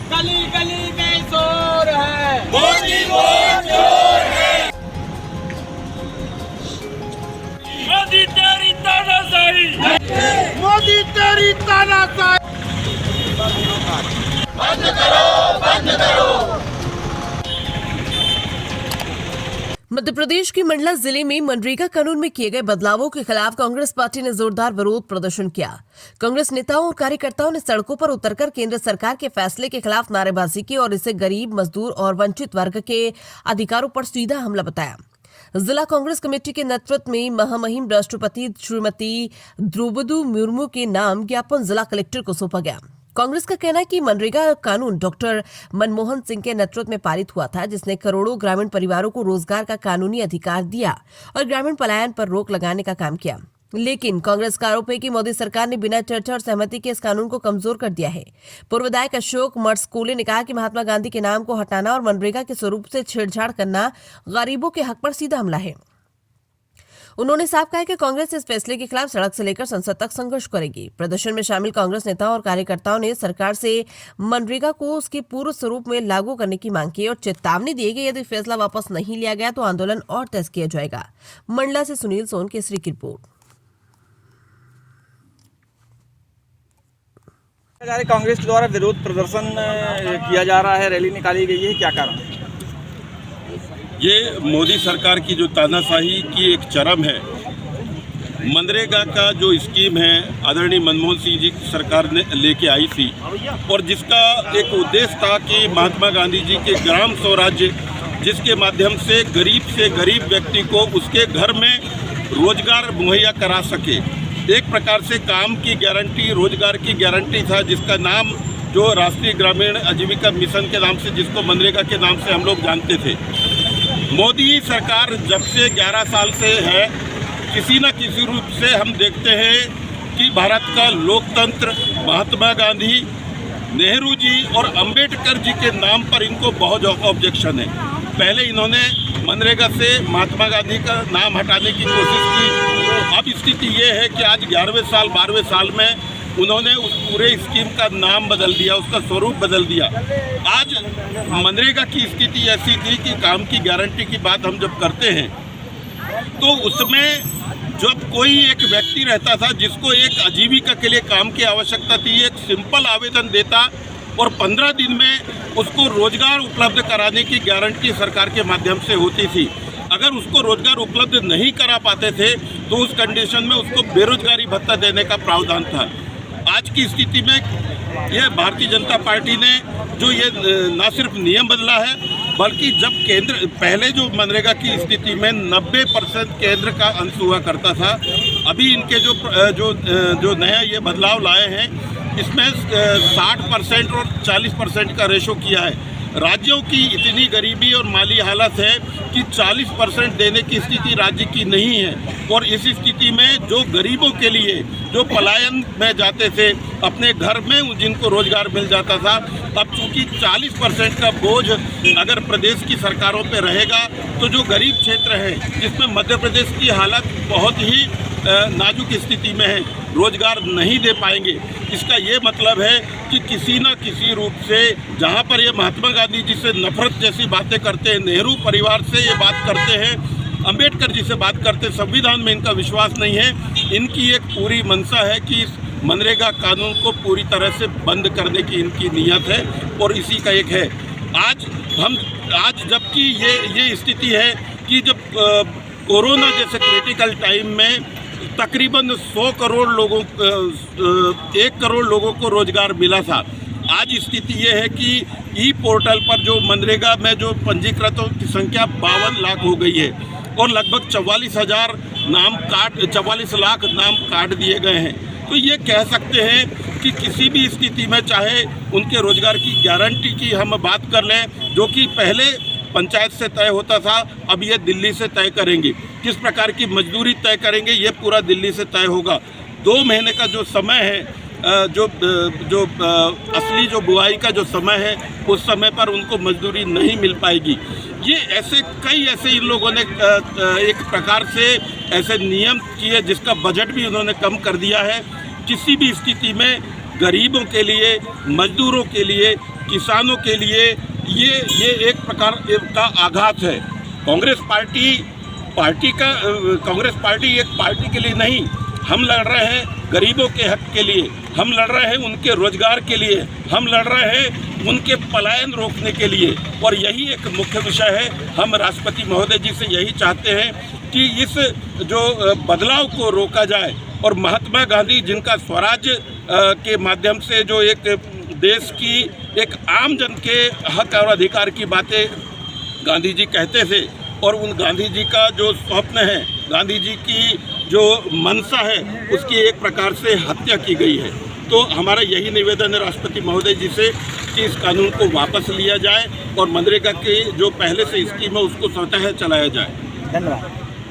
गली गली में शोर है, मोदी वोट चोर है। मोदी तेरी तानाशाही, मोदी तेरी तानाशाही। बंद करो, बंद करो। मध्य प्रदेश के मंडला जिले में मनरेगा कानून में किए गए बदलावों के खिलाफ कांग्रेस पार्टी ने जोरदार विरोध प्रदर्शन किया। कांग्रेस नेताओं और कार्यकर्ताओं ने सड़कों पर उतरकर केंद्र सरकार के फैसले के खिलाफ नारेबाजी की और इसे गरीब, मजदूर और वंचित वर्ग के अधिकारों पर सीधा हमला बताया। जिला कांग्रेस कमेटी के नेतृत्व में महामहिम राष्ट्रपति श्रीमती द्रौपदी मुर्मू के नाम ज्ञापन जिला कलेक्टर को सौंपा गया। कांग्रेस का कहना है कि मनरेगा कानून डॉक्टर मनमोहन सिंह के नेतृत्व में पारित हुआ था, जिसने करोड़ों ग्रामीण परिवारों को रोजगार का कानूनी अधिकार दिया और ग्रामीण पलायन पर रोक लगाने का काम किया। लेकिन कांग्रेस का आरोप है कि मोदी सरकार ने बिना चर्चा और सहमति के इस कानून को कमजोर कर दिया है। पूर्व विधायक अशोक मर्सकोले ने कहा कि महात्मा गांधी के नाम को हटाना और मनरेगा के स्वरूप से छेड़छाड़ करना गरीबों के हक पर सीधा हमला है। उन्होंने साफ कहा कि कांग्रेस इस फैसले के खिलाफ सड़क से लेकर संसद तक संघर्ष करेगी। प्रदर्शन में शामिल कांग्रेस नेताओं और कार्यकर्ताओं ने सरकार से मनरेगा को उसके पूर्व स्वरूप में लागू करने की मांग की और चेतावनी दी कि यदि फैसला वापस नहीं लिया गया तो आंदोलन और तेज किया जाएगा। मंडला से सुनील सोन केसरी की रिपोर्ट। कांग्रेस द्वारा विरोध प्रदर्शन किया जा रहा है, रैली निकाली गई है, क्या कारण? ये मोदी सरकार की जो तानाशाही की एक चरम है। मनरेगा का जो स्कीम है आदरणीय मनमोहन सिंह जी की सरकार ने लेके आई थी और जिसका एक उद्देश्य था कि महात्मा गांधी जी के ग्राम स्वराज्य, जिसके माध्यम से गरीब व्यक्ति को उसके घर में रोजगार मुहैया करा सके। एक प्रकार से काम की गारंटी, रोजगार की गारंटी था, जिसका नाम जो राष्ट्रीय ग्रामीण आजीविका मिशन के नाम से, जिसको मनरेगा के नाम से हम लोग जानते थे। मोदी सरकार जब से 11 साल से है, किसी न किसी रूप से हम देखते हैं कि भारत का लोकतंत्र महात्मा गांधी, नेहरू जी और अंबेडकर जी के नाम पर इनको बहुत ऑब्जेक्शन है। पहले इन्होंने मनरेगा से महात्मा गांधी का नाम हटाने की कोशिश की। अब स्थिति ये है कि आज 11वें साल 12वें साल में उन्होंने उस पूरे स्कीम का नाम बदल दिया, उसका स्वरूप बदल दिया। आज मनरेगा की स्थिति ऐसी थी कि काम की गारंटी की बात हम जब करते हैं तो उसमें जब कोई एक व्यक्ति रहता था जिसको एक आजीविका के लिए काम की आवश्यकता थी, एक सिंपल आवेदन देता और 15 दिन में उसको रोजगार उपलब्ध कराने की गारंटी सरकार के माध्यम से होती थी। अगर उसको रोजगार उपलब्ध नहीं करा पाते थे तो उस कंडीशन में उसको बेरोजगारी भत्ता देने का प्रावधान था। आज की स्थिति में यह भारतीय जनता पार्टी ने जो ये न सिर्फ नियम बदला है, बल्कि जब केंद्र पहले जो मनरेगा की स्थिति में 90% केंद्र का अंश हुआ करता था, अभी इनके जो नया ये बदलाव लाए हैं इसमें 60% और 40% का रेशो किया है। राज्यों की इतनी गरीबी और माली हालत है कि 40% देने की स्थिति राज्य की नहीं है और इस स्थिति में जो गरीबों के लिए जो पलायन में जाते थे अपने घर में जिनको रोजगार मिल जाता था, अब चूंकि 40% का बोझ अगर प्रदेश की सरकारों पे रहेगा तो जो गरीब क्षेत्र है जिसमें मध्य प्रदेश की हालत बहुत ही नाजुक स्थिति में है, रोजगार नहीं दे पाएंगे। इसका ये मतलब है कि किसी न किसी रूप से जहाँ पर ये महात्मा गांधी जी से नफरत जैसी बातें करते हैं, नेहरू परिवार से ये बात करते हैं, अंबेडकर जी से बात करते हैं, संविधान में इनका विश्वास नहीं है। इनकी एक पूरी मंशा है कि इस मनरेगा कानून को पूरी तरह से बंद करने की इनकी नीयत है और इसी का एक है। आज जबकि ये स्थिति है कि जब कोरोना जैसे क्रिटिकल टाइम में तकरीबन 100 करोड़ लोगों 1 करोड़ लोगों को रोजगार मिला था। आज स्थिति ये है कि ई पोर्टल पर जो मनरेगा में जो पंजीकृतों की संख्या 52 लाख हो गई है और लगभग 44 लाख नाम काट दिए गए हैं। तो ये कह सकते हैं कि किसी भी स्थिति में चाहे उनके रोजगार की गारंटी की हम बात कर लें, जो कि पहले पंचायत से तय होता था, अब ये दिल्ली से तय करेंगे। किस प्रकार की मजदूरी तय करेंगे ये पूरा दिल्ली से तय होगा। 2 महीने का जो समय है, जो असली जो बुआई का जो समय है, उस समय पर उनको मजदूरी नहीं मिल पाएगी। ये कई ऐसे इन लोगों ने एक प्रकार से ऐसे नियम किए जिसका बजट भी उन्होंने कम कर दिया है। किसी भी स्थिति में गरीबों के लिए, मजदूरों के लिए, किसानों के लिए ये एक प्रकार का आघात है। कांग्रेस पार्टी एक पार्टी के लिए नहीं, हम लड़ रहे हैं गरीबों के हक के लिए, हम लड़ रहे हैं उनके रोजगार के लिए, हम लड़ रहे हैं उनके पलायन रोकने के लिए। और यही एक मुख्य विषय है। हम राष्ट्रपति महोदय जी से यही चाहते हैं कि इस जो बदलाव को रोका जाए और महात्मा गांधी जिनका स्वराज के माध्यम से जो एक देश की एक आम जन के हक और अधिकार की बातें गांधी जी कहते थे, और उन गांधी जी का जो स्वप्न है, गांधी जी की जो मंशा है, उसकी एक प्रकार से हत्या की गई है। तो हमारा यही निवेदन है राष्ट्रपति महोदय जी से कि इस कानून को वापस लिया जाए और मनरेगा की जो पहले से स्कीम है उसको स्वतः चलाया जाए। धन्यवाद।